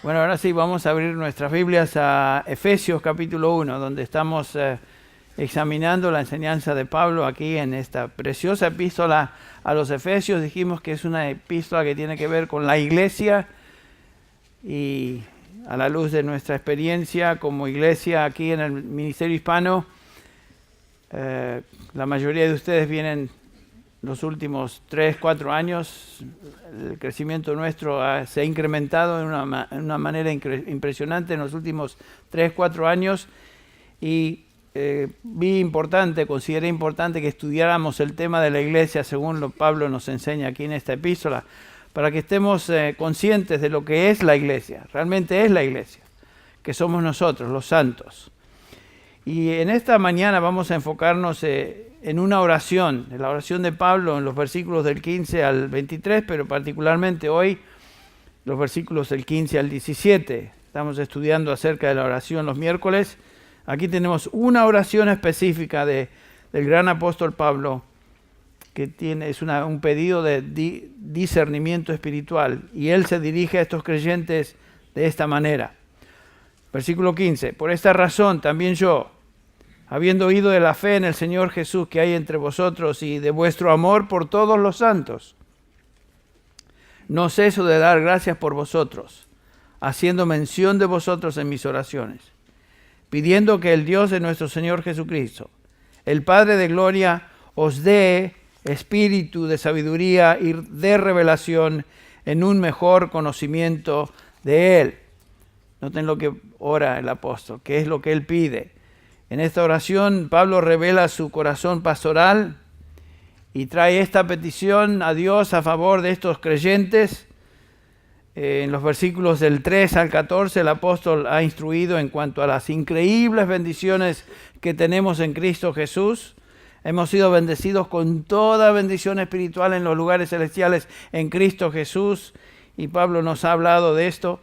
Bueno, ahora sí, vamos a abrir nuestras Biblias a Efesios capítulo 1, donde estamos examinando la enseñanza de Pablo aquí en esta preciosa epístola a los Efesios. Dijimos que es una epístola que tiene que ver con la iglesia y a la luz de nuestra experiencia como iglesia aquí en el Ministerio Hispano, la mayoría de ustedes vienen los últimos 3, 4 años. El crecimiento nuestro se ha incrementado en una manera impresionante en los últimos 3, 4 años y consideré importante que estudiáramos el tema de la iglesia según lo Pablo nos enseña aquí en esta epístola, para que estemos conscientes de lo que es la iglesia. Realmente es la iglesia, que somos nosotros, los santos. Y en esta mañana vamos a enfocarnos en una oración, en la oración de Pablo en los versículos del 15 al 23, pero particularmente hoy los versículos del 15 al 17. Estamos estudiando acerca de la oración los miércoles. Aquí tenemos una oración específica del gran apóstol Pablo, que es un pedido de discernimiento espiritual, y él se dirige a estos creyentes de esta manera. Versículo 15: por esta razón también yo, habiendo oído de la fe en el Señor Jesús que hay entre vosotros y de vuestro amor por todos los santos, no ceso de dar gracias por vosotros, haciendo mención de vosotros en mis oraciones, pidiendo que el Dios de nuestro Señor Jesucristo, el Padre de gloria, os dé espíritu de sabiduría y de revelación en un mejor conocimiento de Él. Noten lo que ora el apóstol, qué es lo que él pide. En esta oración Pablo revela su corazón pastoral y trae esta petición a Dios a favor de estos creyentes. En los versículos del 3 al 14 el apóstol ha instruido en cuanto a las increíbles bendiciones que tenemos en Cristo Jesús. Hemos sido bendecidos con toda bendición espiritual en los lugares celestiales en Cristo Jesús, y Pablo nos ha hablado de esto.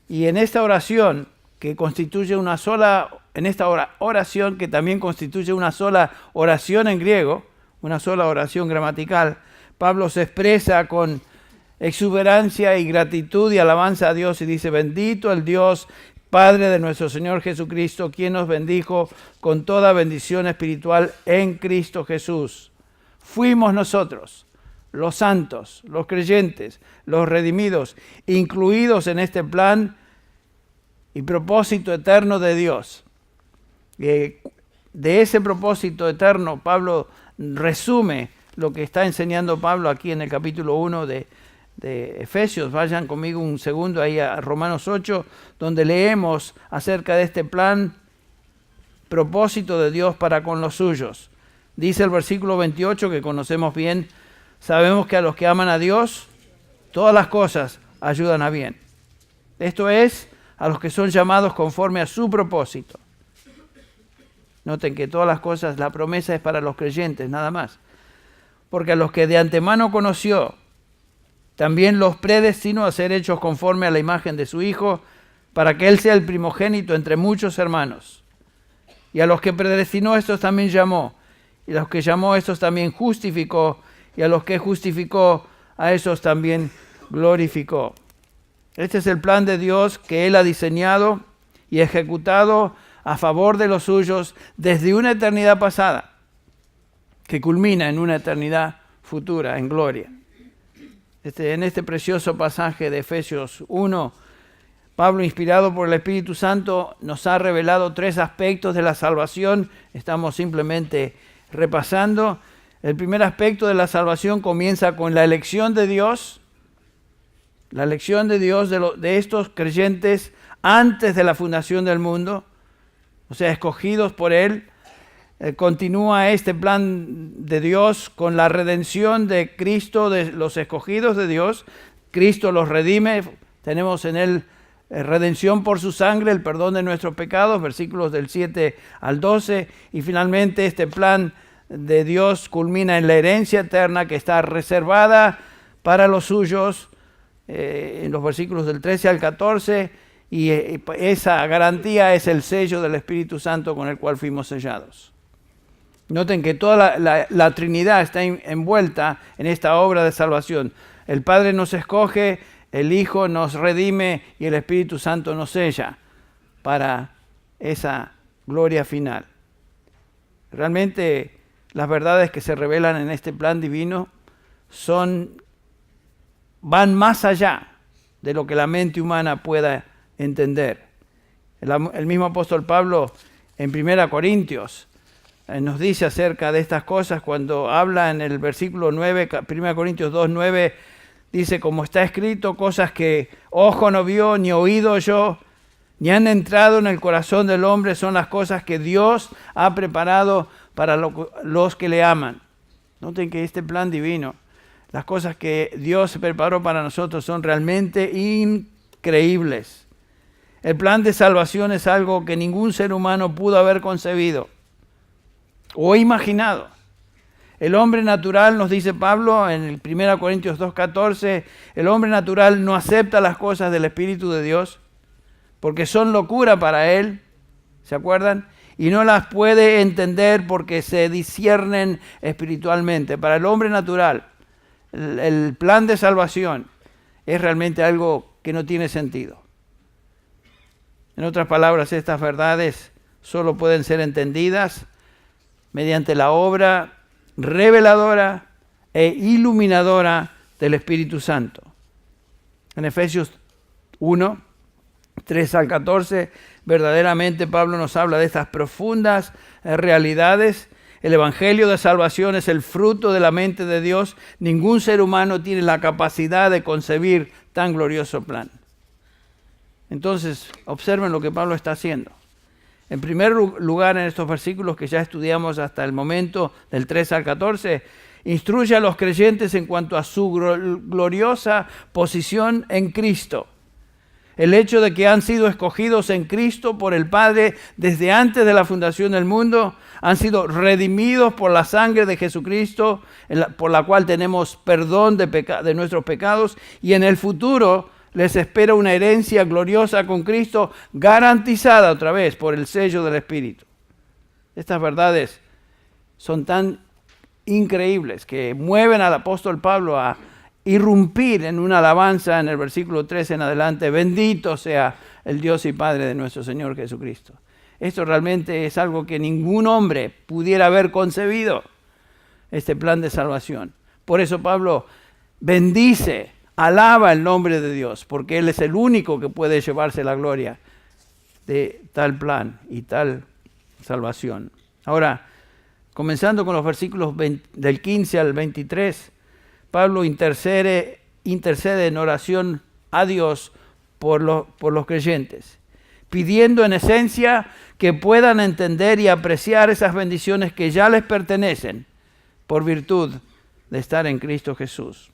Y en esta oración, que constituye una sola, en esta oración que también constituye una sola oración en griego, una sola oración gramatical, Pablo se expresa con exuberancia y gratitud y alabanza a Dios y dice: bendito el Dios Padre de nuestro Señor Jesucristo, quien nos bendijo con toda bendición espiritual en Cristo Jesús. Fuimos nosotros, los santos, los creyentes, los redimidos, incluidos en este plan y propósito eterno de Dios. De ese propósito eterno, Pablo resume lo que está enseñando Pablo aquí en el capítulo 1 de Efesios. Vayan conmigo un segundo ahí a Romanos 8, donde leemos acerca de este plan, propósito de Dios para con los suyos. Dice el versículo 28, que conocemos bien: sabemos que a los que aman a Dios, todas las cosas ayudan a bien. Esto es, a los que son llamados conforme a su propósito. Noten que todas las cosas, la promesa es para los creyentes, nada más. Porque a los que de antemano conoció, también los predestinó a ser hechos conforme a la imagen de su Hijo, para que Él sea el primogénito entre muchos hermanos. Y a los que predestinó, estos también llamó. Y a los que llamó, estos también justificó. Y a los que justificó, a esos también glorificó. Este es el plan de Dios que Él ha diseñado y ejecutado a favor de los suyos desde una eternidad pasada, que culmina en una eternidad futura, en gloria. En este precioso pasaje de Efesios 1, Pablo, inspirado por el Espíritu Santo, nos ha revelado 3 aspectos de la salvación. Estamos simplemente repasando. El primer aspecto de la salvación comienza con la elección de Dios. La elección de Dios de estos creyentes antes de la fundación del mundo, o sea, escogidos por Él. Continúa este plan de Dios con la redención de Cristo, de los escogidos de Dios. Cristo los redime, tenemos en Él redención por su sangre, el perdón de nuestros pecados, versículos del 7 al 12. Y finalmente este plan de Dios culmina en la herencia eterna que está reservada para los suyos, en los versículos del 13 al 14, y esa garantía es el sello del Espíritu Santo con el cual fuimos sellados. Noten que toda la Trinidad está envuelta en esta obra de salvación. El Padre nos escoge, el Hijo nos redime y el Espíritu Santo nos sella para esa gloria final. Realmente las verdades que se revelan en este plan divino van más allá de lo que la mente humana pueda entender. El mismo apóstol Pablo en 1 Corintios nos dice acerca de estas cosas cuando habla en el versículo 9, 1 Corintios 2, 9, dice, como está escrito, cosas que ojo no vio, ni oído oyó, ni han entrado en el corazón del hombre, son las cosas que Dios ha preparado para los que le aman. Noten que este plan divino, las cosas que Dios preparó para nosotros son realmente increíbles. El plan de salvación es algo que ningún ser humano pudo haber concebido o imaginado. El hombre natural, nos dice Pablo en el 1 Corintios 2:14, el hombre natural no acepta las cosas del Espíritu de Dios porque son locura para él, ¿se acuerdan? Y no las puede entender porque se disciernen espiritualmente. Para el hombre natural, el plan de salvación es realmente algo que no tiene sentido. En otras palabras, estas verdades solo pueden ser entendidas mediante la obra reveladora e iluminadora del Espíritu Santo. En Efesios 1, 3 al 14, verdaderamente Pablo nos habla de estas profundas realidades. El Evangelio de salvación es el fruto de la mente de Dios. Ningún ser humano tiene la capacidad de concebir tan glorioso plan. Entonces, observen lo que Pablo está haciendo. En primer lugar, en estos versículos que ya estudiamos hasta el momento, del 3 al 14, instruye a los creyentes en cuanto a su gloriosa posición en Cristo. El hecho de que han sido escogidos en Cristo por el Padre desde antes de la fundación del mundo, han sido redimidos por la sangre de Jesucristo, por la cual tenemos perdón de nuestros pecados, y en el futuro les espera una herencia gloriosa con Cristo, garantizada otra vez por el sello del Espíritu. Estas verdades son tan increíbles que mueven al apóstol Pablo a irrumpir en una alabanza en el versículo 3 en adelante. Bendito sea el Dios y Padre de nuestro Señor Jesucristo. Esto realmente es algo que ningún hombre pudiera haber concebido, este plan de salvación. Por eso Pablo bendice, alaba el nombre de Dios, porque Él es el único que puede llevarse la gloria de tal plan y tal salvación. Ahora, comenzando con los versículos del 15 al 23, Pablo intercede en oración a Dios por los creyentes, pidiendo en esencia que puedan entender y apreciar esas bendiciones que ya les pertenecen por virtud de estar en Cristo Jesús.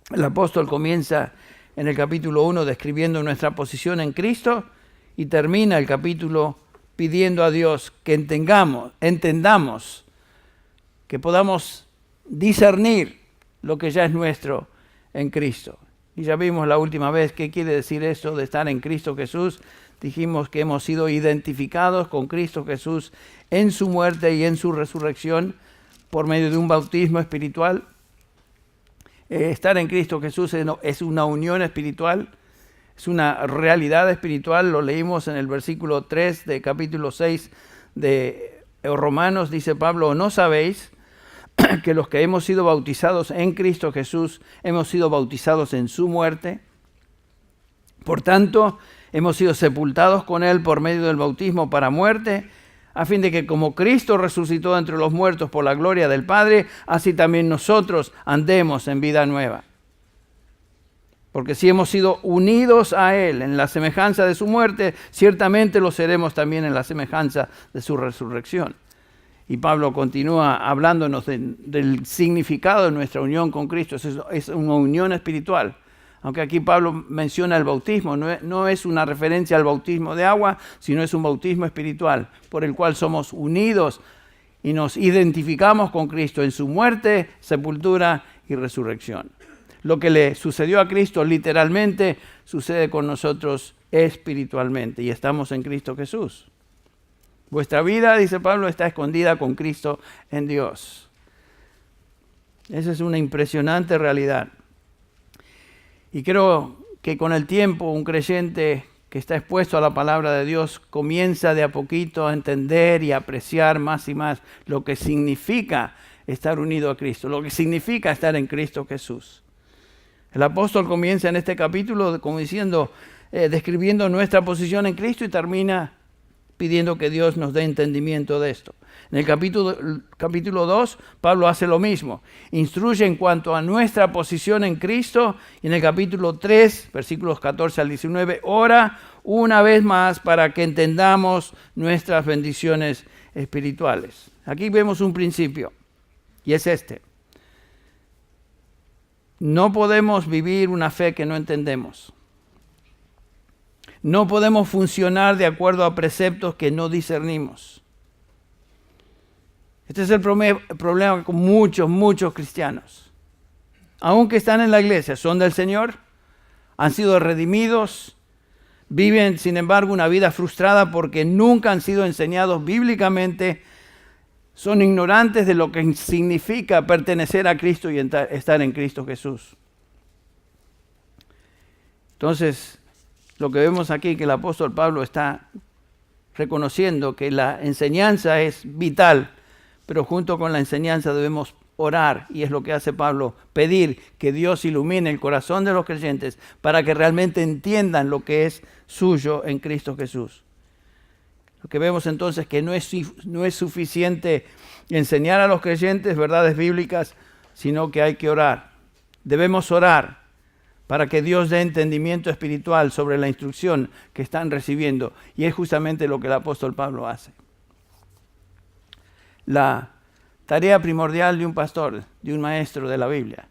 El apóstol comienza en el capítulo 1 describiendo nuestra posición en Cristo y termina el capítulo pidiendo a Dios que entendamos, que podamos discernir lo que ya es nuestro en Cristo. Y ya vimos la última vez qué quiere decir esto de estar en Cristo Jesús. Dijimos que hemos sido identificados con Cristo Jesús en su muerte y en su resurrección por medio de un bautismo espiritual. Estar en Cristo Jesús es una unión espiritual, es una realidad espiritual. Lo leímos en el versículo 3 de capítulo 6 de Romanos. Dice Pablo, ¿no sabéis que los que hemos sido bautizados en Cristo Jesús hemos sido bautizados en su muerte? Por tanto, hemos sido sepultados con Él por medio del bautismo para muerte, a fin de que como Cristo resucitó entre los muertos por la gloria del Padre, así también nosotros andemos en vida nueva. Porque si hemos sido unidos a Él en la semejanza de su muerte, ciertamente lo seremos también en la semejanza de su resurrección. Y Pablo continúa hablándonos del significado de nuestra unión con Cristo. Es una unión espiritual. Aunque aquí Pablo menciona el bautismo, no es una referencia al bautismo de agua, sino es un bautismo espiritual, por el cual somos unidos y nos identificamos con Cristo en su muerte, sepultura y resurrección. Lo que le sucedió a Cristo literalmente sucede con nosotros espiritualmente y estamos en Cristo Jesús. Vuestra vida, dice Pablo, está escondida con Cristo en Dios. Esa es una impresionante realidad. Y creo que con el tiempo un creyente que está expuesto a la palabra de Dios comienza de a poquito a entender y a apreciar más y más lo que significa estar unido a Cristo, lo que significa estar en Cristo Jesús. El apóstol comienza en este capítulo como diciendo, describiendo nuestra posición en Cristo y termina pidiendo que Dios nos dé entendimiento de esto. En el capítulo 2, Pablo hace lo mismo. Instruye en cuanto a nuestra posición en Cristo. Y en el capítulo 3, versículos 14 al 19, ora una vez más para que entendamos nuestras bendiciones espirituales. Aquí vemos un principio, y es este. No podemos vivir una fe que no entendemos. No podemos funcionar de acuerdo a preceptos que no discernimos. Este es el problema con muchos cristianos. Aunque están en la iglesia, son del Señor, han sido redimidos, viven sin embargo una vida frustrada porque nunca han sido enseñados bíblicamente, son ignorantes de lo que significa pertenecer a Cristo y estar en Cristo Jesús. Entonces, lo que vemos aquí que el apóstol Pablo está reconociendo que la enseñanza es vital, pero junto con la enseñanza debemos orar, y es lo que hace Pablo, pedir que Dios ilumine el corazón de los creyentes para que realmente entiendan lo que es suyo en Cristo Jesús. Lo que vemos entonces es que no es suficiente enseñar a los creyentes verdades bíblicas, sino que hay que orar. Debemos orar para que Dios dé entendimiento espiritual sobre la instrucción que están recibiendo. Y es justamente lo que el apóstol Pablo hace. La tarea primordial de un pastor, de un maestro de la Biblia,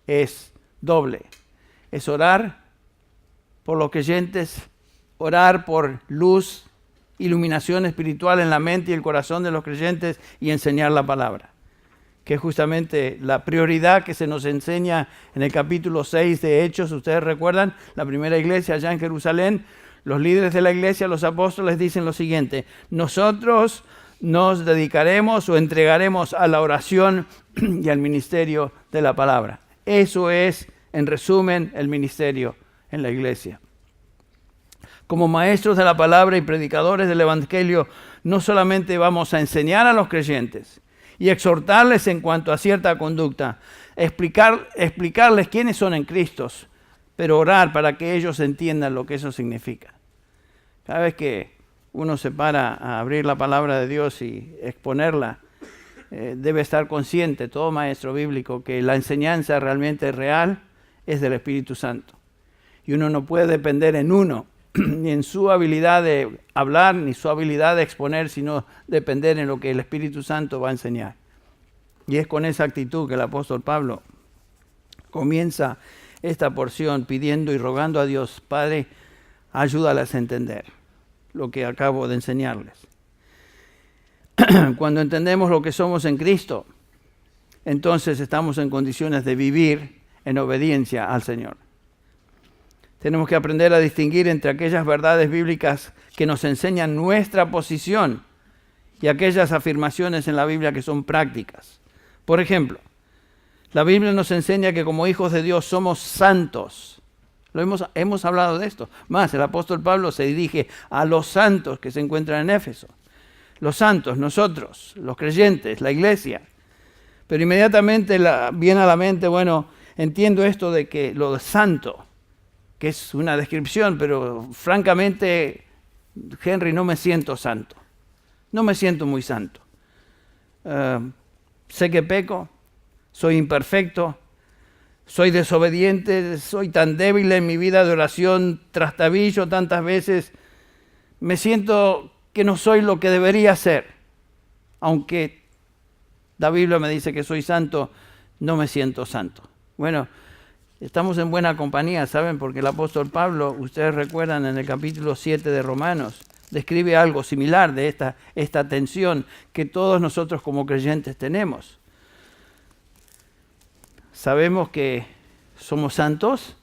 es doble. Es orar por los creyentes, orar por luz, iluminación espiritual en la mente y el corazón de los creyentes y enseñar la palabra, que es justamente la prioridad que se nos enseña en el capítulo 6 de Hechos. Ustedes recuerdan, la primera iglesia allá en Jerusalén, los líderes de la iglesia, los apóstoles, dicen lo siguiente: nosotros nos dedicaremos o entregaremos a la oración y al ministerio de la palabra. Eso es, en resumen, el ministerio en la iglesia. Como maestros de la palabra y predicadores del evangelio, no solamente vamos a enseñar a los creyentes y exhortarles en cuanto a cierta conducta, explicarles quiénes son en Cristo, pero orar para que ellos entiendan lo que eso significa. Cada vez que uno se para a abrir la palabra de Dios y exponerla, debe estar consciente, todo maestro bíblico, que la enseñanza realmente real es del Espíritu Santo. Y uno no puede depender en uno, ni en su habilidad de hablar, ni su habilidad de exponer, sino depender en lo que el Espíritu Santo va a enseñar. Y es con esa actitud que el apóstol Pablo comienza esta porción pidiendo y rogando a Dios: Padre, ayúdales a entender lo que acabo de enseñarles. Cuando entendemos lo que somos en Cristo, entonces estamos en condiciones de vivir en obediencia al Señor. Tenemos que aprender a distinguir entre aquellas verdades bíblicas que nos enseñan nuestra posición y aquellas afirmaciones en la Biblia que son prácticas. Por ejemplo, la Biblia nos enseña que como hijos de Dios somos santos. Hemos hablado de esto. Más, el apóstol Pablo se dirige a los santos que se encuentran en Éfeso. Los santos, nosotros, los creyentes, la iglesia. Pero inmediatamente viene a la mente, bueno, entiendo esto de que lo santo, que es una descripción, pero francamente, Henry, no me siento santo. No me siento muy santo. Sé que peco, soy imperfecto, soy desobediente, soy tan débil en mi vida de oración, trastabillo tantas veces. Me siento que no soy lo que debería ser. Aunque la Biblia me dice que soy santo, no me siento santo. Bueno, estamos en buena compañía, ¿saben? Porque el apóstol Pablo, ustedes recuerdan en el capítulo 7 de Romanos, describe algo similar de esta tensión que todos nosotros como creyentes tenemos. Sabemos que somos santos,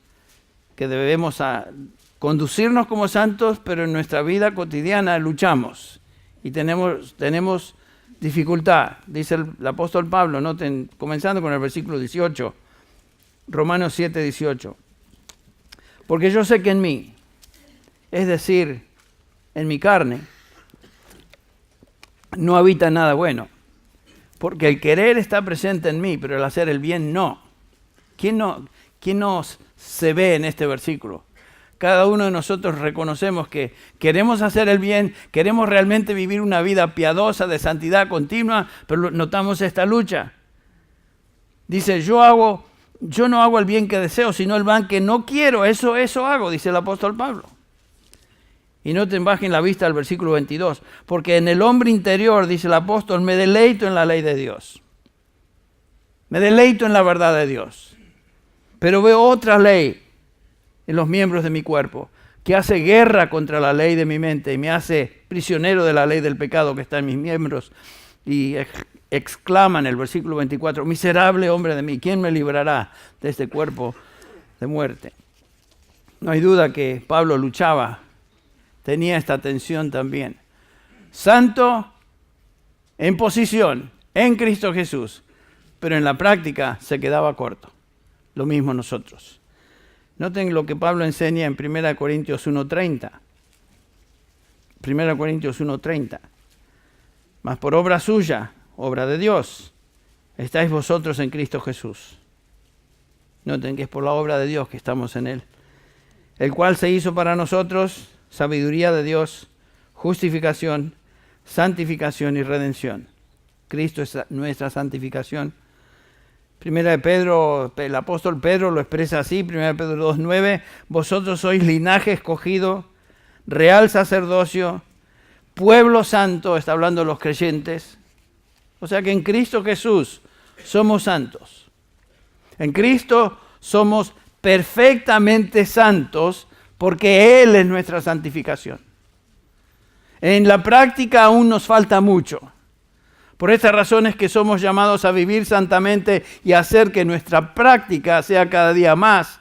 que debemos conducirnos como santos, pero en nuestra vida cotidiana luchamos y tenemos dificultad. Dice el apóstol Pablo, noten, comenzando con el versículo 18, Romanos 7, 18. Porque yo sé que en mí, es decir, en mi carne, no habita nada bueno. Porque el querer está presente en mí, pero el hacer el bien no. ¿Quién no se ve en este versículo? Cada uno de nosotros reconocemos que queremos hacer el bien, queremos realmente vivir una vida piadosa, de santidad continua, pero notamos esta lucha. Dice, yo no hago el bien que deseo, sino el mal que no quiero, eso hago, dice el apóstol Pablo. Y no te bajen la vista al versículo 22, porque en el hombre interior, dice el apóstol, me deleito en la ley de Dios. Me deleito en la verdad de Dios. Pero veo otra ley en los miembros de mi cuerpo, que hace guerra contra la ley de mi mente y me hace prisionero de la ley del pecado que está en mis miembros. Y exclama en el versículo 24, miserable hombre de mí, ¿quién me librará de este cuerpo de muerte? No hay duda que Pablo luchaba, tenía esta tensión también. Santo en posición, en Cristo Jesús, pero en la práctica se quedaba corto. Lo mismo nosotros. Noten lo que Pablo enseña en 1 Corintios 1:30. 1 Corintios 1:30. Mas por obra suya, obra de Dios, estáis vosotros en Cristo Jesús. Noten que es por la obra de Dios que estamos en Él. El cual se hizo para nosotros sabiduría de Dios, justificación, santificación y redención. Cristo es nuestra santificación. Primera de Pedro, el apóstol Pedro lo expresa así, 1 Pedro 2:9, vosotros sois linaje escogido, real sacerdocio, pueblo santo, está hablando de los creyentes. O sea que en Cristo Jesús somos santos. En Cristo somos perfectamente santos porque Él es nuestra santificación. En la práctica aún nos falta mucho. Por esta razón es que somos llamados a vivir santamente y hacer que nuestra práctica sea cada día más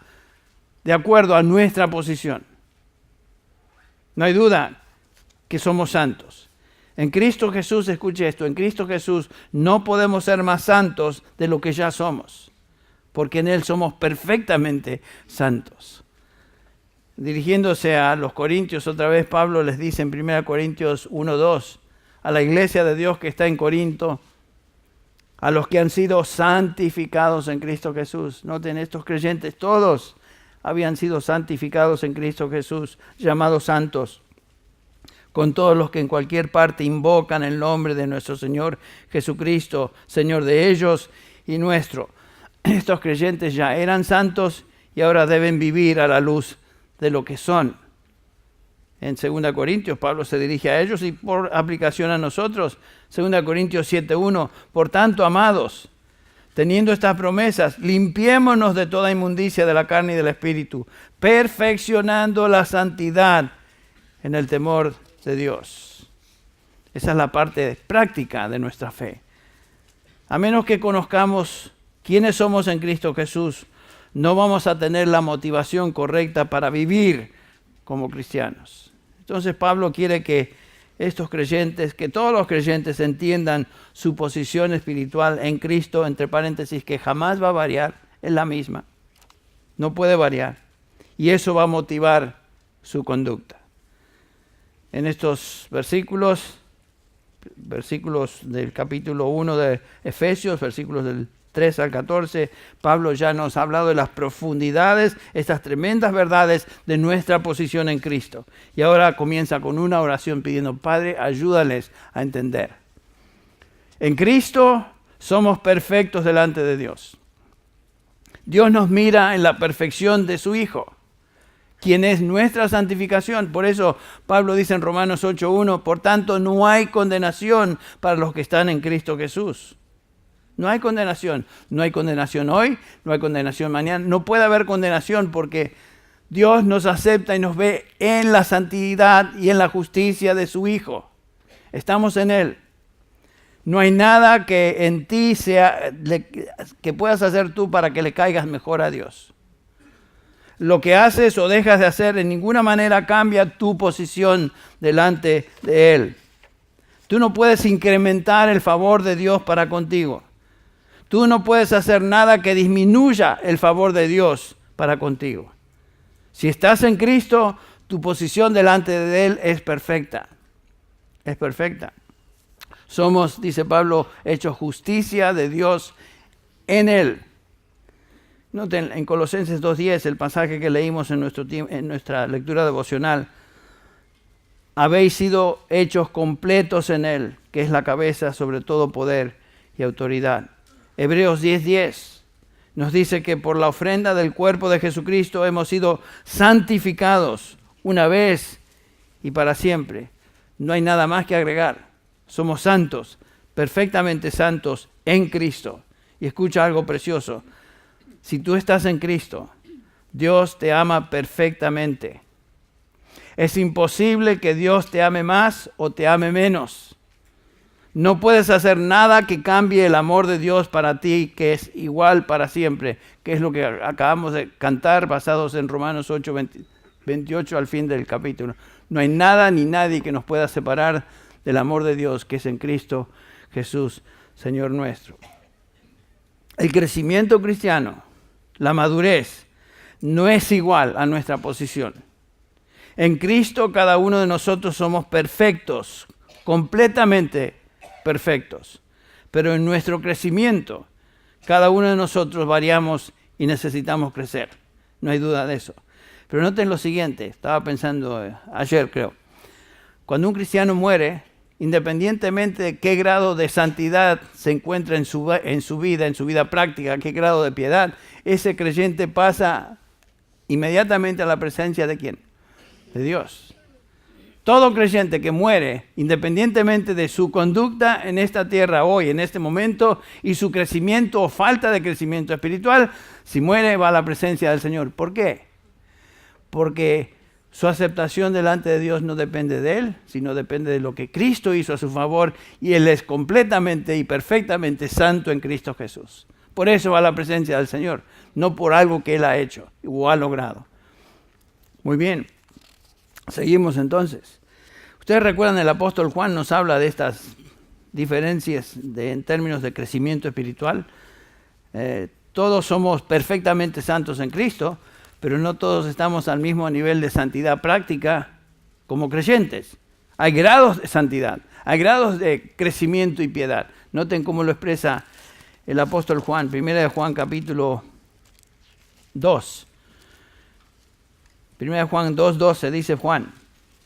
de acuerdo a nuestra posición. No hay duda que somos santos. En Cristo Jesús, escuche esto, en Cristo Jesús no podemos ser más santos de lo que ya somos, porque en Él somos perfectamente santos. Dirigiéndose a los Corintios, otra vez Pablo les dice en 1 Corintios 1:2, a la iglesia de Dios que está en Corinto, a los que han sido santificados en Cristo Jesús. Noten, estos creyentes todos habían sido santificados en Cristo Jesús, llamados santos, con todos los que en cualquier parte invocan el nombre de nuestro Señor Jesucristo, Señor de ellos y nuestro. Estos creyentes ya eran santos y ahora deben vivir a la luz de lo que son. En 2 Corintios, Pablo se dirige a ellos y por aplicación a nosotros. 2 Corintios 7:1, por tanto, amados, teniendo estas promesas, limpiémonos de toda inmundicia de la carne y del espíritu, perfeccionando la santidad en el temor de Dios. Esa es la parte práctica de nuestra fe. A menos que conozcamos quiénes somos en Cristo Jesús, no vamos a tener la motivación correcta para vivir como cristianos. Entonces Pablo quiere que estos creyentes, que todos los creyentes entiendan su posición espiritual en Cristo, entre paréntesis, que jamás va a variar, es la misma. No puede variar. Y eso va a motivar su conducta. En estos versículos del capítulo 1 de Efesios, versículos del 3 al 14, Pablo ya nos ha hablado de las profundidades, estas tremendas verdades de nuestra posición en Cristo. Y ahora comienza con una oración pidiendo, Padre, ayúdales a entender. En Cristo somos perfectos delante de Dios. Dios nos mira en la perfección de su Hijo, quien es nuestra santificación. Por eso Pablo dice en Romanos 8:1, por tanto no hay condenación para los que están en Cristo Jesús. No hay condenación. No hay condenación hoy, no hay condenación mañana. No puede haber condenación porque Dios nos acepta y nos ve en la santidad y en la justicia de su Hijo. Estamos en Él. No hay nada que en ti que puedas hacer tú para que le caigas mejor a Dios. Lo que haces o dejas de hacer en ninguna manera cambia tu posición delante de Él. Tú no puedes incrementar el favor de Dios para contigo. Tú no puedes hacer nada que disminuya el favor de Dios para contigo. Si estás en Cristo, tu posición delante de Él es perfecta. Es perfecta. Somos, dice Pablo, hechos justicia de Dios en Él. Noten en Colosenses 2:10, el pasaje que leímos en nuestra lectura devocional. Habéis sido hechos completos en Él, que es la cabeza sobre todo poder y autoridad. Hebreos 10:10 nos dice que por la ofrenda del cuerpo de Jesucristo hemos sido santificados una vez y para siempre. No hay nada más que agregar. Somos santos, perfectamente santos en Cristo. Y escucha algo precioso. Si tú estás en Cristo, Dios te ama perfectamente. Es imposible que Dios te ame más o te ame menos. No puedes hacer nada que cambie el amor de Dios para ti, que es igual para siempre, que es lo que acabamos de cantar basados en Romanos 8:28 al fin del capítulo. No hay nada ni nadie que nos pueda separar del amor de Dios, que es en Cristo Jesús, Señor nuestro. El crecimiento cristiano, la madurez, no es igual a nuestra posición. En Cristo cada uno de nosotros somos perfectos, completamente perfectos. Pero en nuestro crecimiento, cada uno de nosotros variamos y necesitamos crecer. No hay duda de eso. Pero noten lo siguiente, estaba pensando ayer creo. Cuando un cristiano muere, independientemente de qué grado de santidad se encuentra en su vida práctica, qué grado de piedad, ese creyente pasa inmediatamente a la presencia ¿de quién? De Dios. Todo creyente que muere, independientemente de su conducta en esta tierra hoy, en este momento, y su crecimiento o falta de crecimiento espiritual, si muere va a la presencia del Señor. ¿Por qué? Porque su aceptación delante de Dios no depende de él, sino depende de lo que Cristo hizo a su favor, y él es completamente y perfectamente santo en Cristo Jesús. Por eso va a la presencia del Señor, no por algo que él ha hecho o ha logrado. Muy bien, seguimos entonces. Ustedes recuerdan, el apóstol Juan nos habla de estas diferencias en términos de crecimiento espiritual. Todos somos perfectamente santos en Cristo, pero no todos estamos al mismo nivel de santidad práctica como creyentes. Hay grados de santidad, hay grados de crecimiento y piedad. Noten cómo lo expresa el apóstol Juan, 1 Juan capítulo 2. 1 Juan 2:12 dice Juan: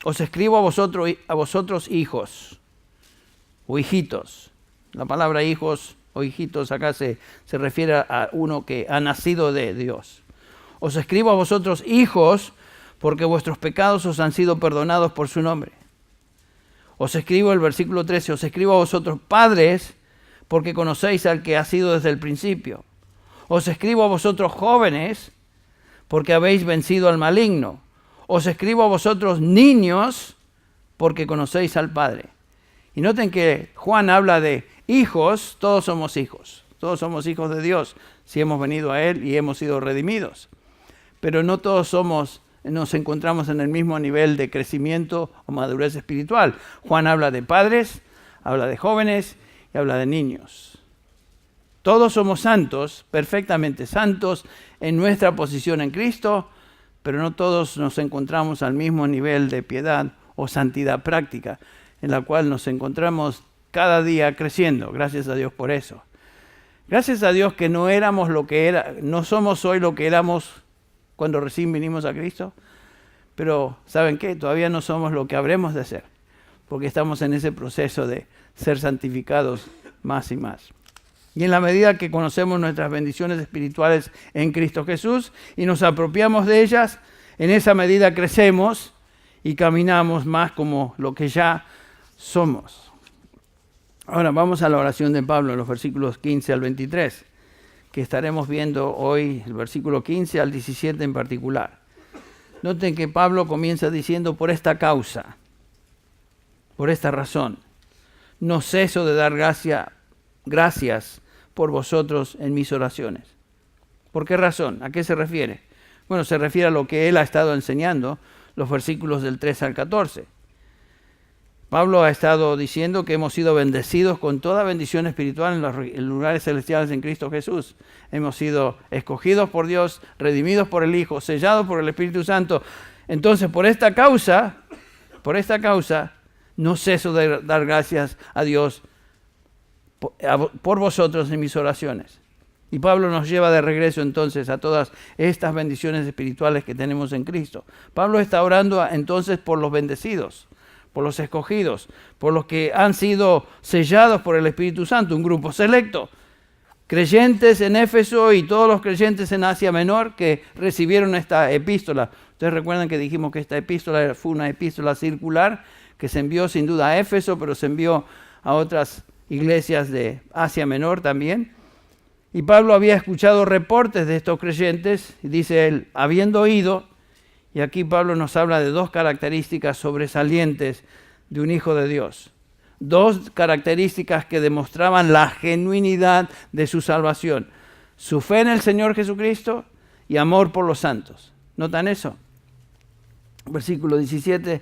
os escribo a vosotros hijos o hijitos. La palabra hijos o hijitos acá se refiere a uno que ha nacido de Dios. Os escribo a vosotros hijos porque vuestros pecados os han sido perdonados por su nombre. Os escribo, el versículo 13, os escribo a vosotros padres porque conocéis al que ha sido desde el principio. Os escribo a vosotros jóvenes porque habéis vencido al maligno. Os escribo a vosotros niños porque conocéis al Padre. Y noten que Juan habla de hijos, todos somos hijos de Dios si hemos venido a Él y hemos sido redimidos. Pero no todos nos encontramos en el mismo nivel de crecimiento o madurez espiritual. Juan habla de padres, habla de jóvenes y habla de niños. Todos somos santos, perfectamente santos en nuestra posición en Cristo, pero no todos nos encontramos al mismo nivel de piedad o santidad práctica, en la cual nos encontramos cada día creciendo. Gracias a Dios por eso. Gracias a Dios que no somos hoy lo que éramos cuando recién vinimos a Cristo, pero ¿saben qué? Todavía no somos lo que habremos de ser, porque estamos en ese proceso de ser santificados más y más. Y en la medida que conocemos nuestras bendiciones espirituales en Cristo Jesús y nos apropiamos de ellas, en esa medida crecemos y caminamos más como lo que ya somos. Ahora vamos a la oración de Pablo en los versículos 15 al 23, que estaremos viendo hoy, el versículo 15 al 17 en particular. Noten que Pablo comienza diciendo: por esta causa, por esta razón, no ceso de dar gracias por vosotros en mis oraciones. ¿Por qué razón? ¿A qué se refiere? Bueno, se refiere a lo que él ha estado enseñando, los versículos del 3 al 14. Pablo ha estado diciendo que hemos sido bendecidos con toda bendición espiritual en los lugares celestiales en Cristo Jesús. Hemos sido escogidos por Dios, redimidos por el Hijo, sellados por el Espíritu Santo. Entonces, por esta causa, no ceso de dar gracias a Dios por vosotros en mis oraciones. Y Pablo nos lleva de regreso entonces a todas estas bendiciones espirituales que tenemos en Cristo. Pablo está orando entonces por los bendecidos, por los escogidos, por los que han sido sellados por el Espíritu Santo, un grupo selecto. Creyentes en Éfeso y todos los creyentes en Asia Menor que recibieron esta epístola. Ustedes recuerdan que dijimos que esta epístola fue una epístola circular que se envió sin duda a Éfeso, pero se envió a otras iglesias de Asia Menor también. Y Pablo había escuchado reportes de estos creyentes, y dice él, habiendo oído, y aquí Pablo nos habla de dos características sobresalientes de un hijo de Dios. Dos características que demostraban la genuinidad de su salvación. Su fe en el Señor Jesucristo y amor por los santos. ¿Notan eso? Versículo 17.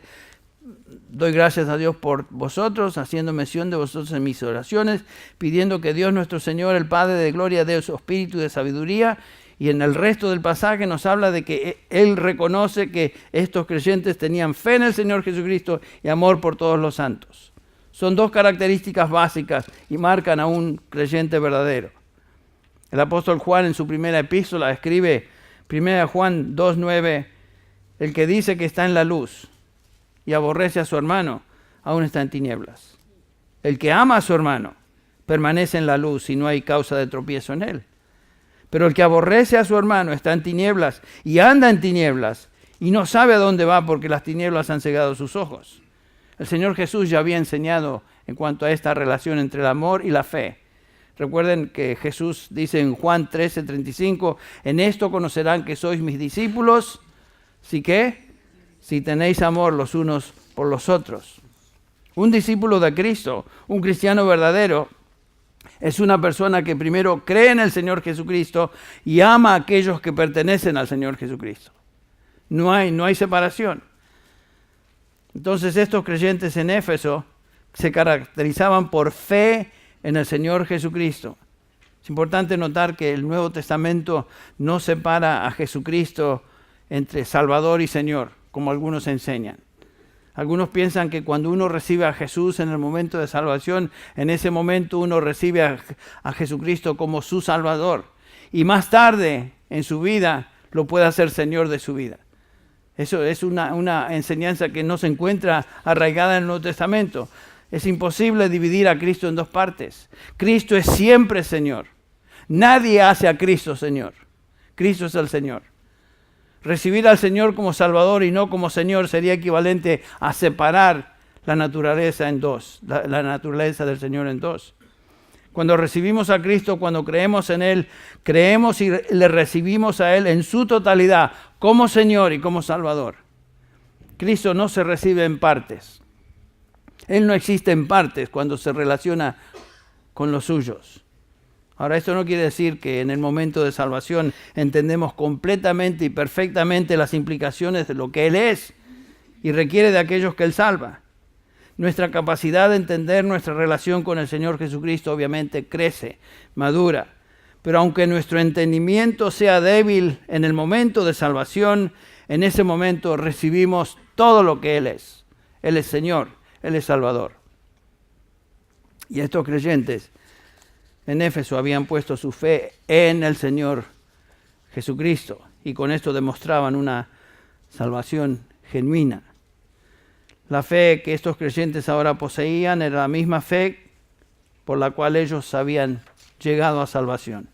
Doy gracias a Dios por vosotros, haciendo mención de vosotros en mis oraciones, pidiendo que Dios nuestro Señor, el Padre de gloria, dé su espíritu de sabiduría. Y en el resto del pasaje nos habla de que Él reconoce que estos creyentes tenían fe en el Señor Jesucristo y amor por todos los santos. Son dos características básicas y marcan a un creyente verdadero. El apóstol Juan en su primera epístola escribe, 1 Juan 2:9, el que dice que está en la luz y aborrece a su hermano, aún está en tinieblas. El que ama a su hermano permanece en la luz y no hay causa de tropiezo en él. Pero el que aborrece a su hermano está en tinieblas y anda en tinieblas y no sabe a dónde va porque las tinieblas han cegado sus ojos. El Señor Jesús ya había enseñado en cuanto a esta relación entre el amor y la fe. Recuerden que Jesús dice en Juan 13:35, en esto conocerán que sois mis discípulos, ¿sí qué? Si tenéis amor los unos por los otros. Un discípulo de Cristo, un cristiano verdadero, es una persona que primero cree en el Señor Jesucristo y ama a aquellos que pertenecen al Señor Jesucristo. No hay separación. Entonces estos creyentes en Éfeso se caracterizaban por fe en el Señor Jesucristo. Es importante notar que el Nuevo Testamento no separa a Jesucristo entre Salvador y Señor, como algunos enseñan. Algunos piensan que cuando uno recibe a Jesús en el momento de salvación, en ese momento uno recibe a Jesucristo como su Salvador. Y más tarde en su vida lo puede hacer Señor de su vida. Eso es una enseñanza que no se encuentra arraigada en el Nuevo Testamento. Es imposible dividir a Cristo en dos partes. Cristo es siempre Señor. Nadie hace a Cristo Señor. Cristo es el Señor. Recibir al Señor como Salvador y no como Señor sería equivalente a separar la naturaleza en dos, la naturaleza del Señor en dos. Cuando recibimos a Cristo, cuando creemos en Él, creemos y le recibimos a Él en su totalidad, como Señor y como Salvador. Cristo no se recibe en partes. Él no existe en partes cuando se relaciona con los suyos. Ahora, esto no quiere decir que en el momento de salvación entendemos completamente y perfectamente las implicaciones de lo que Él es y requiere de aquellos que Él salva. Nuestra capacidad de entender nuestra relación con el Señor Jesucristo obviamente crece, madura. Pero aunque nuestro entendimiento sea débil en el momento de salvación, en ese momento recibimos todo lo que Él es. Él es Señor, Él es Salvador. Y estos creyentes en Éfeso habían puesto su fe en el Señor Jesucristo y con esto demostraban una salvación genuina. La fe que estos creyentes ahora poseían era la misma fe por la cual ellos habían llegado a salvación.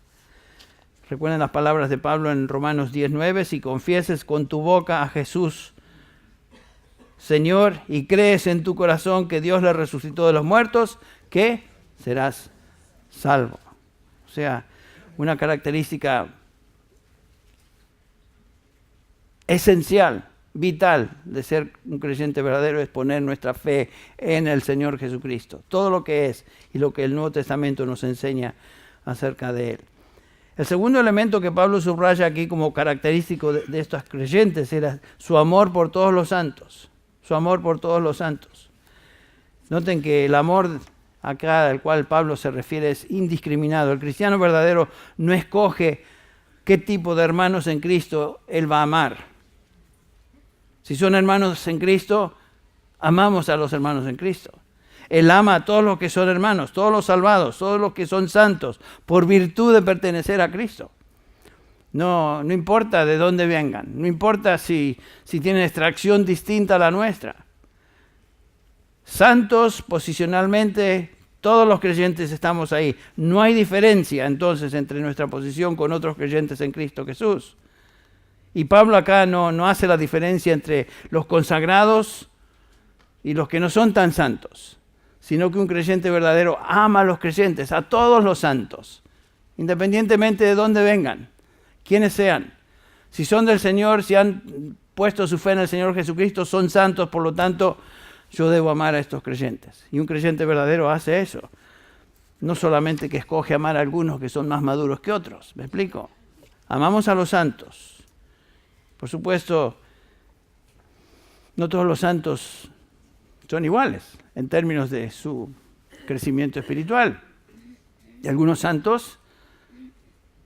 Recuerden las palabras de Pablo en Romanos 10:9, si confieses con tu boca a Jesús Señor y crees en tu corazón que Dios le resucitó de los muertos, ¿qué? Serás salvo. O sea, una característica esencial, vital de ser un creyente verdadero es poner nuestra fe en el Señor Jesucristo. Todo lo que es y lo que el Nuevo Testamento nos enseña acerca de Él. El segundo elemento que Pablo subraya aquí como característico de estos creyentes era su amor por todos los santos. Su amor por todos los santos. Noten que el amor acá al cual Pablo se refiere es indiscriminado. El cristiano verdadero no escoge qué tipo de hermanos en Cristo él va a amar. Si son hermanos en Cristo, amamos a los hermanos en Cristo. Él ama a todos los que son hermanos, todos los salvados, todos los que son santos, por virtud de pertenecer a Cristo. No importa de dónde vengan, no importa si tienen extracción distinta a la nuestra. Santos, posicionalmente, todos los creyentes estamos ahí. No hay diferencia entonces entre nuestra posición con otros creyentes en Cristo Jesús. Y Pablo acá no hace la diferencia entre los consagrados y los que no son tan santos, sino que un creyente verdadero ama a los creyentes, a todos los santos, independientemente de dónde vengan, quienes sean. Si son del Señor, si han puesto su fe en el Señor Jesucristo, son santos, por lo tanto, yo debo amar a estos creyentes. Y un creyente verdadero hace eso. No solamente que escoge amar a algunos que son más maduros que otros. ¿Me explico? Amamos a los santos. Por supuesto, no todos los santos son iguales en términos de su crecimiento espiritual. Y algunos santos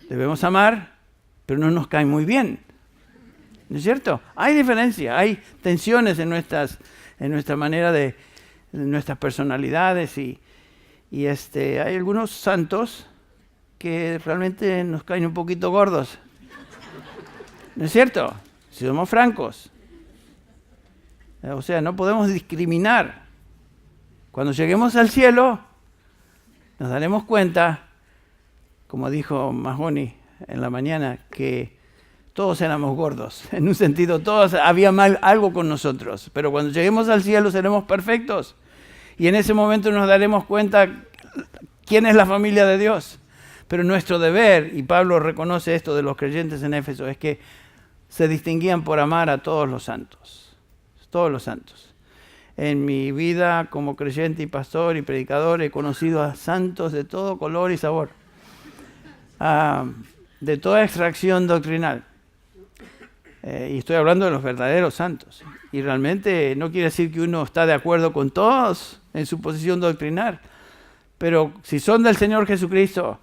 debemos amar, pero no nos caen muy bien. ¿No es cierto? Hay diferencia, hay tensiones en nuestra manera de nuestras personalidades y hay algunos santos que realmente nos caen un poquito gordos. ¿No es cierto? Si somos francos. O sea, no podemos discriminar. Cuando lleguemos al cielo, nos daremos cuenta, como dijo Mahoney en la mañana, que todos éramos gordos. En un sentido, todos había algo con nosotros. Pero cuando lleguemos al cielo seremos perfectos. Y en ese momento nos daremos cuenta quién es la familia de Dios. Pero nuestro deber, y Pablo reconoce esto de los creyentes en Éfeso, es que se distinguían por amar a todos los santos. Todos los santos. En mi vida como creyente y pastor y predicador he conocido a santos de todo color y sabor. De toda extracción doctrinal. Y estoy hablando de los verdaderos santos. Y realmente no quiere decir que uno está de acuerdo con todos en su posición doctrinal. Pero si son del Señor Jesucristo,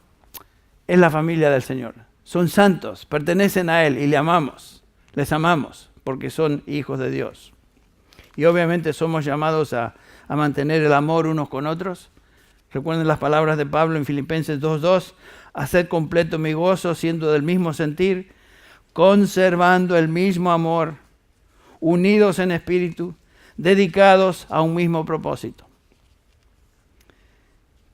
es la familia del Señor. Son santos, pertenecen a Él y le amamos. Les amamos porque son hijos de Dios. Y obviamente somos llamados a mantener el amor unos con otros. Recuerden las palabras de Pablo en Filipenses 2:2. Haced completo mi gozo, siendo del mismo sentir, conservando el mismo amor, unidos en espíritu, dedicados a un mismo propósito.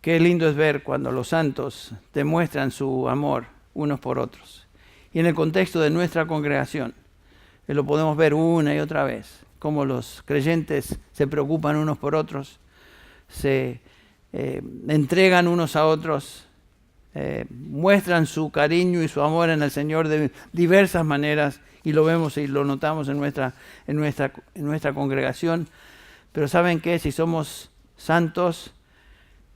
Qué lindo es ver cuando los santos demuestran su amor unos por otros. Y en el contexto de nuestra congregación, lo podemos ver una y otra vez, cómo los creyentes se preocupan unos por otros, se entregan unos a otros, muestran su cariño y su amor en el Señor de diversas maneras, y lo vemos y lo notamos en nuestra congregación. Pero ¿saben qué? Si somos santos,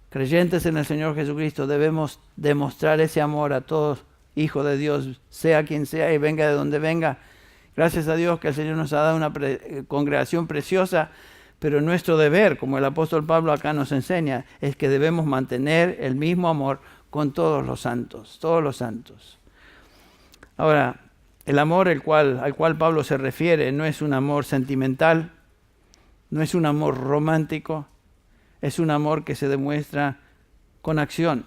creyentes en el Señor Jesucristo, debemos demostrar ese amor a todos, hijo de Dios, sea quien sea y venga de donde venga. Gracias a Dios que el Señor nos ha dado una congregación preciosa, pero nuestro deber, como el apóstol Pablo acá nos enseña, es que debemos mantener el mismo amor con todos los santos, todos los santos. Ahora, el amor al cual Pablo se refiere no es un amor sentimental, no es un amor romántico, es un amor que se demuestra con acción.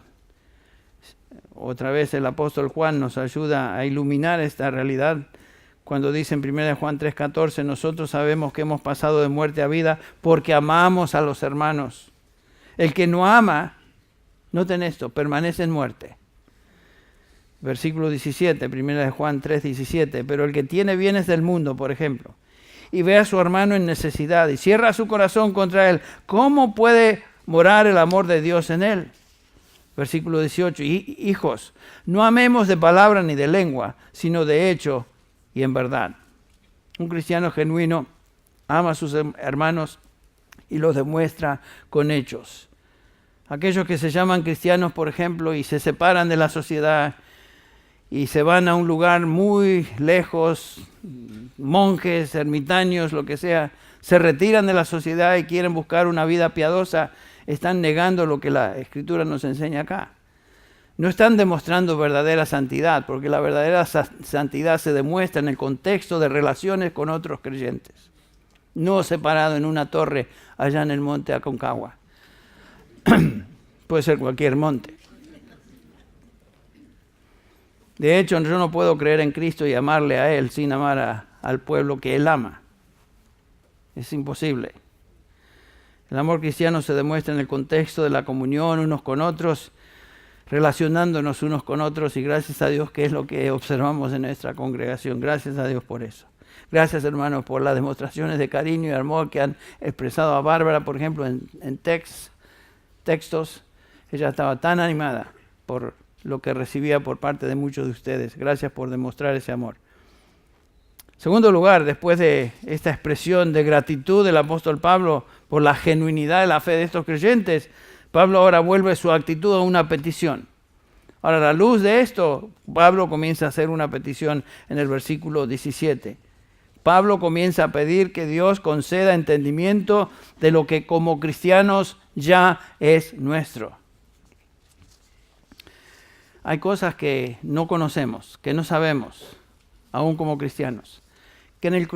Otra vez el apóstol Juan nos ayuda a iluminar esta realidad cuando dice en 1 Juan 3:14, nosotros sabemos que hemos pasado de muerte a vida porque amamos a los hermanos. El que no ama, noten esto, permanece en muerte. Versículo 17, 1 Juan 3:17, pero el que tiene bienes del mundo, por ejemplo, y ve a su hermano en necesidad y cierra su corazón contra él, ¿cómo puede morar el amor de Dios en él? Versículo 18, hijos, no amemos de palabra ni de lengua, sino de hecho y en verdad. Un cristiano genuino ama a sus hermanos y los demuestra con hechos. Aquellos que se llaman cristianos, por ejemplo, y se separan de la sociedad y se van a un lugar muy lejos, monjes, ermitaños, lo que sea, se retiran de la sociedad y quieren buscar una vida piadosa, están negando lo que la Escritura nos enseña acá. No están demostrando verdadera santidad, porque la verdadera santidad se demuestra en el contexto de relaciones con otros creyentes, no separado en una torre allá en el monte Aconcagua. Puede ser cualquier monte. De hecho, yo no puedo creer en Cristo y amarle a Él sin amar al pueblo que Él ama. Es imposible. El amor cristiano se demuestra en el contexto de la comunión unos con otros, relacionándonos unos con otros, y gracias a Dios que es lo que observamos en nuestra congregación. Gracias a Dios por eso. Gracias, hermanos, por las demostraciones de cariño y amor que han expresado a Bárbara, por ejemplo, en textos. Ella estaba tan animada por lo que recibía por parte de muchos de ustedes. Gracias por demostrar ese amor. Segundo lugar, después de esta expresión de gratitud del apóstol Pablo por la genuinidad de la fe de estos creyentes, Pablo ahora vuelve su actitud a una petición. Ahora, a la luz de esto, Pablo comienza a hacer una petición en el versículo 17. Pablo comienza a pedir que Dios conceda entendimiento de lo que como cristianos ya es nuestro. Hay cosas que no conocemos, que no sabemos, aún como cristianos. Que en el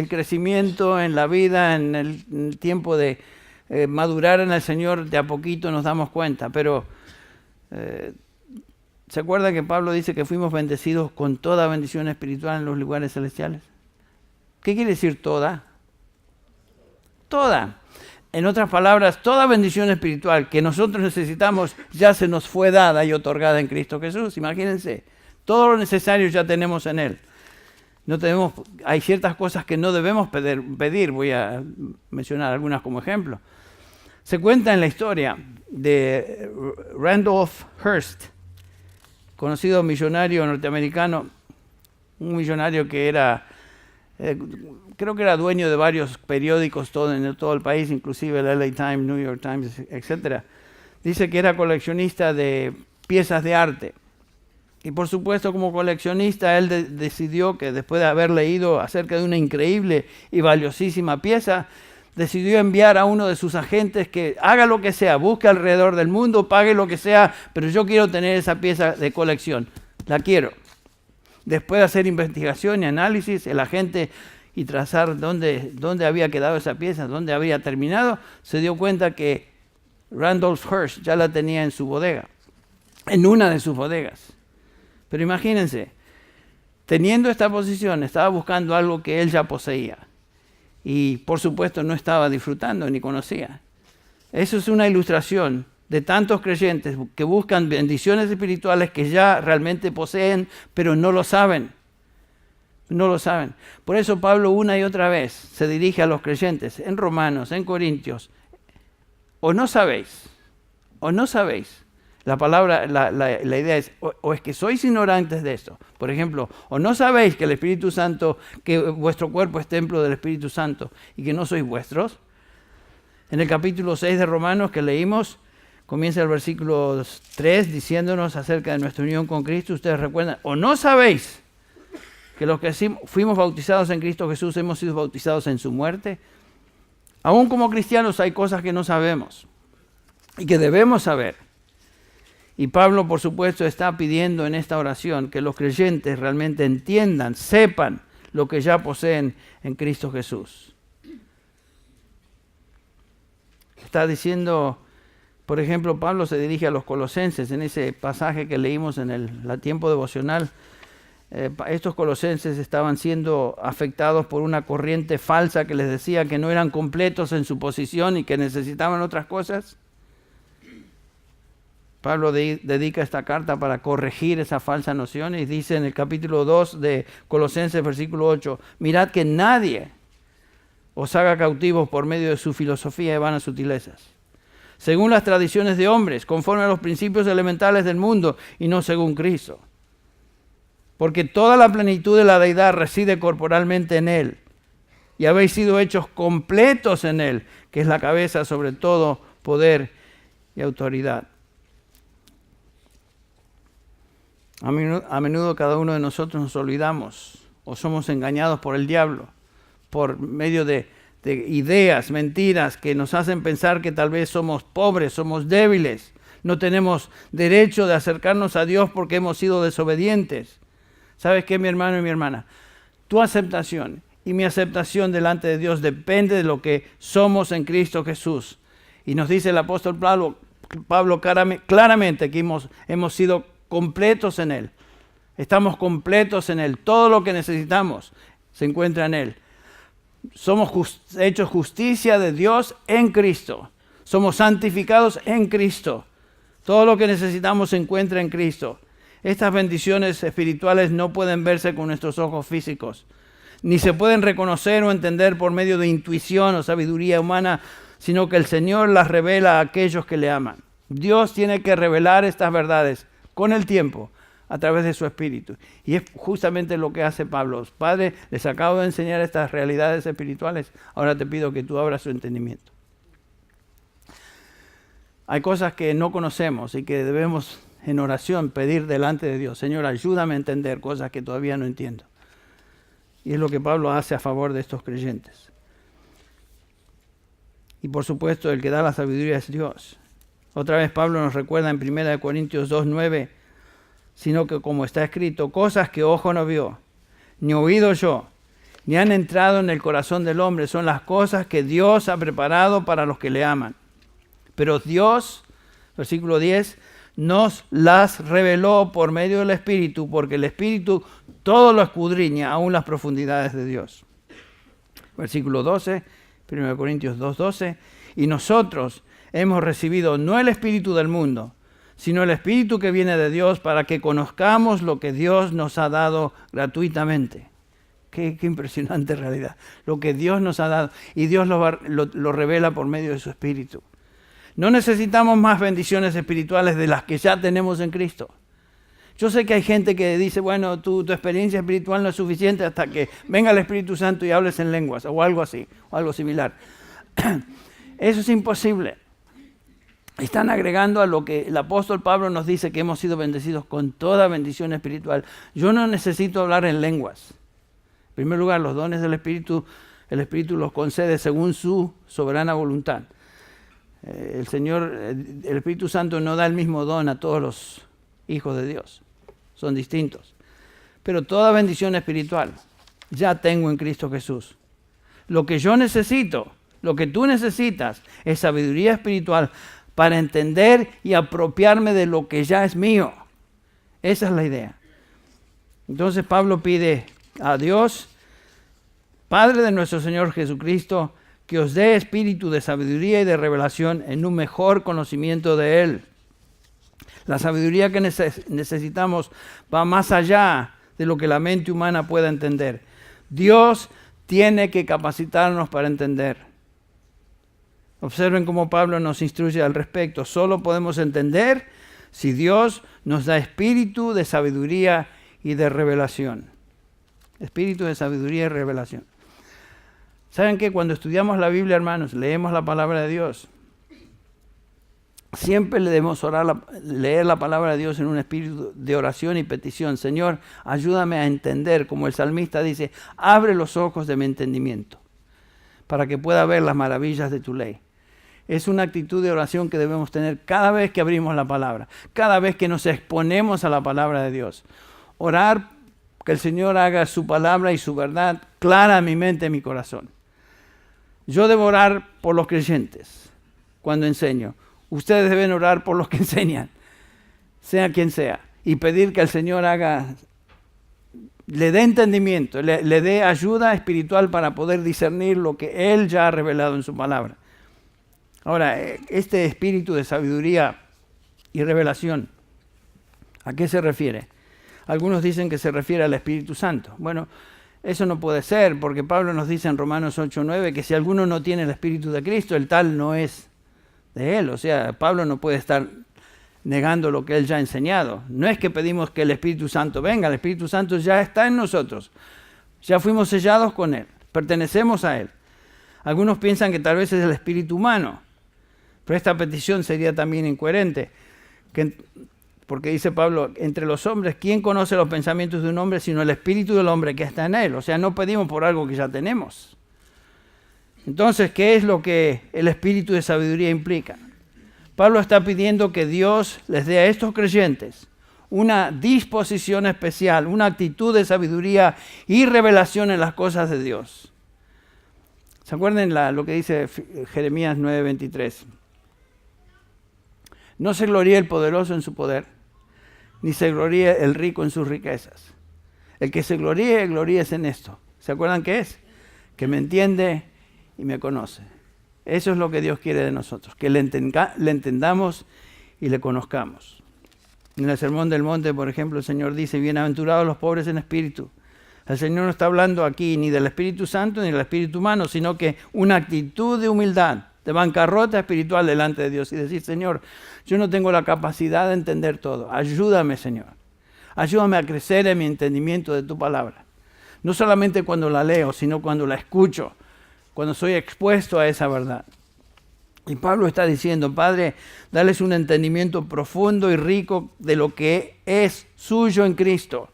crecimiento, en la vida, en el tiempo de madurar en el Señor, de a poquito nos damos cuenta. Pero, ¿se acuerda que Pablo dice que fuimos bendecidos con toda bendición espiritual en los lugares celestiales? ¿Qué quiere decir toda? Toda. En otras palabras, toda bendición espiritual que nosotros necesitamos ya se nos fue dada y otorgada en Cristo Jesús. Imagínense, todo lo necesario ya tenemos en Él. Hay ciertas cosas que no debemos pedir. Voy a mencionar algunas como ejemplo. Se cuenta en la historia de Randolph Hearst, conocido millonario norteamericano, un millonario que era, creo que era dueño de varios periódicos en todo el país, inclusive el LA Times, New York Times, etc. Dice que era coleccionista de piezas de arte. Y por supuesto, como coleccionista, él decidió que después de haber leído acerca de una increíble y valiosísima pieza, decidió enviar a uno de sus agentes que haga lo que sea, busque alrededor del mundo, pague lo que sea, pero yo quiero tener esa pieza de colección, la quiero. Después de hacer investigación y análisis, el agente, y trazar dónde había quedado esa pieza, dónde había terminado, se dio cuenta que Randolph Hearst ya la tenía en su bodega, en una de sus bodegas. Pero imagínense, teniendo esta posición, estaba buscando algo que él ya poseía. Y por supuesto no estaba disfrutando ni conocía. Eso es una ilustración de tantos creyentes que buscan bendiciones espirituales que ya realmente poseen, pero no lo saben. No lo saben. Por eso Pablo una y otra vez se dirige a los creyentes en Romanos, en Corintios. O no sabéis. La palabra, la idea es, o es que sois ignorantes de esto. Por ejemplo, o no sabéis que el Espíritu Santo, que vuestro cuerpo es templo del Espíritu Santo y que no sois vuestros. En el capítulo 6 de Romanos que leímos, comienza el versículo 3 diciéndonos acerca de nuestra unión con Cristo. Ustedes recuerdan, o no sabéis que los que fuimos bautizados en Cristo Jesús hemos sido bautizados en su muerte. Aún como cristianos hay cosas que no sabemos y que debemos saber. Y Pablo, por supuesto, está pidiendo en esta oración que los creyentes realmente entiendan, sepan lo que ya poseen en Cristo Jesús. Está diciendo, por ejemplo, Pablo se dirige a los colosenses en ese pasaje que leímos en el tiempo devocional. Estos colosenses estaban siendo afectados por una corriente falsa que les decía que no eran completos en su posición y que necesitaban otras cosas. Pablo dedica esta carta para corregir esa falsa noción y dice en el capítulo 2 de Colosenses, versículo 8, mirad que nadie os haga cautivos por medio de su filosofía y vanas sutilezas, según las tradiciones de hombres, conforme a los principios elementales del mundo y no según Cristo. Porque toda la plenitud de la deidad reside corporalmente en Él y habéis sido hechos completos en Él, que es la cabeza sobre todo poder y autoridad. A menudo cada uno de nosotros nos olvidamos o somos engañados por el diablo por medio de de ideas, mentiras que nos hacen pensar que tal vez somos pobres, somos débiles, no tenemos derecho de acercarnos a Dios porque hemos sido desobedientes. ¿Sabes qué, mi hermano y mi hermana? Tu aceptación y mi aceptación delante de Dios depende de lo que somos en Cristo Jesús. Y nos dice el apóstol Pablo claramente que hemos sido completos en Él. Estamos completos en Él. Todo lo que necesitamos se encuentra en Él. Somos hechos justicia de Dios en Cristo. Somos santificados en Cristo. Todo lo que necesitamos se encuentra en Cristo. Estas bendiciones espirituales no pueden verse con nuestros ojos físicos, ni se pueden reconocer o entender por medio de intuición o sabiduría humana, sino que el Señor las revela a aquellos que le aman. Dios tiene que revelar estas verdades con el tiempo, a través de su Espíritu. Y es justamente lo que hace Pablo. Padre, les acabo de enseñar estas realidades espirituales, ahora te pido que tú abras su entendimiento. Hay cosas que no conocemos y que debemos en oración pedir delante de Dios. Señor, ayúdame a entender cosas que todavía no entiendo. Y es lo que Pablo hace a favor de estos creyentes. Y por supuesto, el que da la sabiduría es Dios. Otra vez Pablo nos recuerda en 1 Corintios 2:9, sino que como está escrito, cosas que ojo no vio, ni oído yo, ni han entrado en el corazón del hombre, son las cosas que Dios ha preparado para los que le aman. Pero Dios, versículo 10, nos las reveló por medio del Espíritu, porque el Espíritu todo lo escudriña, aún las profundidades de Dios. Versículo 12, 1 Corintios 2:12, y nosotros hemos recibido no el Espíritu del mundo, sino el Espíritu que viene de Dios, para que conozcamos lo que Dios nos ha dado gratuitamente. Qué impresionante realidad. Lo que Dios nos ha dado. Y Dios lo revela por medio de su Espíritu. No necesitamos más bendiciones espirituales de las que ya tenemos en Cristo. Yo sé que hay gente que dice, bueno, tu experiencia espiritual no es suficiente hasta que venga el Espíritu Santo y hables en lenguas, o algo así, o algo similar. Eso es imposible. Están agregando a lo que el apóstol Pablo nos dice, que hemos sido bendecidos con toda bendición espiritual. Yo no necesito hablar en lenguas. En primer lugar, los dones del Espíritu, el Espíritu los concede según su soberana voluntad. El Espíritu Santo no da el mismo don a todos los hijos de Dios. Son distintos. Pero toda bendición espiritual ya tengo en Cristo Jesús. Lo que yo necesito, lo que tú necesitas, es sabiduría espiritual para entender y apropiarme de lo que ya es mío. Esa es la idea. Entonces Pablo pide a Dios, Padre de nuestro Señor Jesucristo, que os dé espíritu de sabiduría y de revelación en un mejor conocimiento de Él. La sabiduría que necesitamos va más allá de lo que la mente humana pueda entender. Dios tiene que capacitarnos para entender. Observen cómo Pablo nos instruye al respecto. Solo podemos entender si Dios nos da espíritu de sabiduría y de revelación. Espíritu de sabiduría y revelación. ¿Saben qué? Cuando estudiamos la Biblia, hermanos, leemos la palabra de Dios, siempre le debemos leer la palabra de Dios en un espíritu de oración y petición. Señor, ayúdame a entender, como el salmista dice, abre los ojos de mi entendimiento, para que pueda ver las maravillas de tu ley. Es una actitud de oración que debemos tener cada vez que abrimos la palabra, cada vez que nos exponemos a la palabra de Dios. Orar que el Señor haga su palabra y su verdad clara en mi mente y en mi corazón. Yo debo orar por los creyentes cuando enseño. Ustedes deben orar por los que enseñan, sea quien sea, y pedir que el Señor le dé entendimiento, le dé ayuda espiritual para poder discernir lo que Él ya ha revelado en su palabra. Ahora, este espíritu de sabiduría y revelación, ¿a qué se refiere? Algunos dicen que se refiere al Espíritu Santo. Bueno, eso no puede ser, porque Pablo nos dice en Romanos 8:9 que si alguno no tiene el Espíritu de Cristo, el tal no es de Él. O sea, Pablo no puede estar negando lo que Él ya ha enseñado. No es que pedimos que el Espíritu Santo venga, el Espíritu Santo ya está en nosotros. Ya fuimos sellados con Él, pertenecemos a Él. Algunos piensan que tal vez es el espíritu humano, pero esta petición sería también incoherente, porque dice Pablo, entre los hombres, ¿quién conoce los pensamientos de un hombre sino el espíritu del hombre que está en él? O sea, no pedimos por algo que ya tenemos. Entonces, ¿qué es lo que el espíritu de sabiduría implica? Pablo está pidiendo que Dios les dé a estos creyentes una disposición especial, una actitud de sabiduría y revelación en las cosas de Dios. ¿Se acuerdan lo que dice Jeremías 9:23? No se gloríe el poderoso en su poder, ni se gloríe el rico en sus riquezas. El que se gloríe, gloríese en esto. ¿Se acuerdan qué es? Que me entiende y me conoce. Eso es lo que Dios quiere de nosotros, que le entendamos y le conozcamos. En el Sermón del Monte, por ejemplo, el Señor dice, bienaventurados los pobres en espíritu. El Señor no está hablando aquí ni del Espíritu Santo ni del Espíritu humano, sino que una actitud de humildad, de bancarrota espiritual delante de Dios y decir, Señor, yo no tengo la capacidad de entender todo. Ayúdame, Señor. Ayúdame a crecer en mi entendimiento de tu palabra. No solamente cuando la leo, sino cuando la escucho, cuando soy expuesto a esa verdad. Y Pablo está diciendo, Padre, dales un entendimiento profundo y rico de lo que es suyo en Cristo.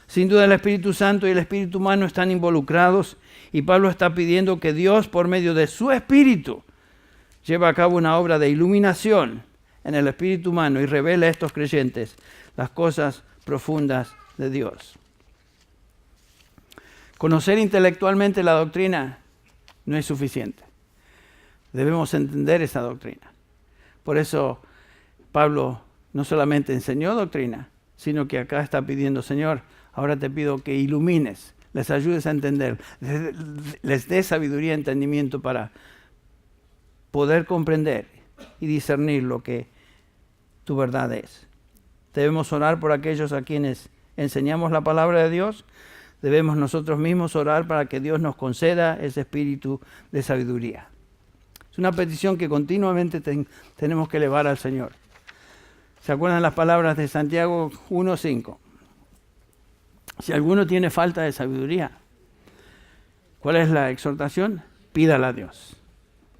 Sin duda el Espíritu Santo y el Espíritu humano están involucrados y Pablo está pidiendo que Dios, por medio de su Espíritu, lleve a cabo una obra de iluminación en el Espíritu humano y revele a estos creyentes las cosas profundas de Dios. Conocer intelectualmente la doctrina no es suficiente. Debemos entender esa doctrina. Por eso Pablo no solamente enseñó doctrina, sino que acá está pidiendo, Señor, ahora te pido que ilumines, les ayudes a entender, les des sabiduría y entendimiento para poder comprender y discernir lo que tu verdad es. Debemos orar por aquellos a quienes enseñamos la palabra de Dios. Debemos nosotros mismos orar para que Dios nos conceda ese espíritu de sabiduría. Es una petición que continuamente tenemos que elevar al Señor. ¿Se acuerdan las palabras de Santiago 1:5? Si alguno tiene falta de sabiduría, ¿cuál es la exhortación? Pídala a Dios,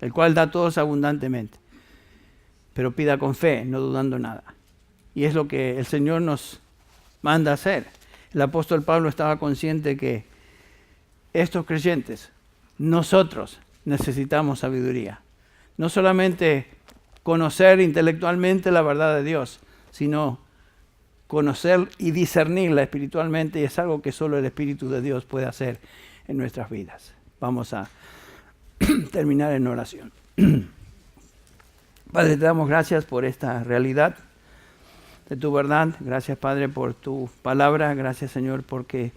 el cual da a todos abundantemente. Pero pida con fe, no dudando nada. Y es lo que el Señor nos manda a hacer. El apóstol Pablo estaba consciente que estos creyentes, nosotros necesitamos sabiduría. No solamente conocer intelectualmente la verdad de Dios, sino conocer y discernirla espiritualmente, y es algo que solo el Espíritu de Dios puede hacer en nuestras vidas. Vamos a terminar en oración. Padre, te damos gracias por esta realidad de tu verdad. Gracias, Padre, por tu palabra. Gracias, Señor, porque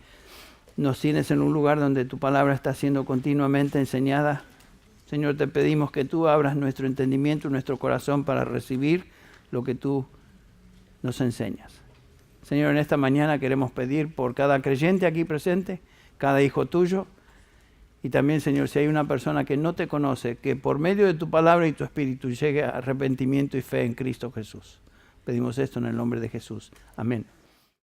nos tienes en un lugar donde tu palabra está siendo continuamente enseñada. Señor, te pedimos que tú abras nuestro entendimiento, nuestro corazón para recibir lo que tú nos enseñas. Señor, en esta mañana queremos pedir por cada creyente aquí presente, cada hijo tuyo, y también, Señor, si hay una persona que no te conoce, que por medio de tu palabra y tu espíritu llegue a arrepentimiento y fe en Cristo Jesús. Pedimos esto en el nombre de Jesús. Amén.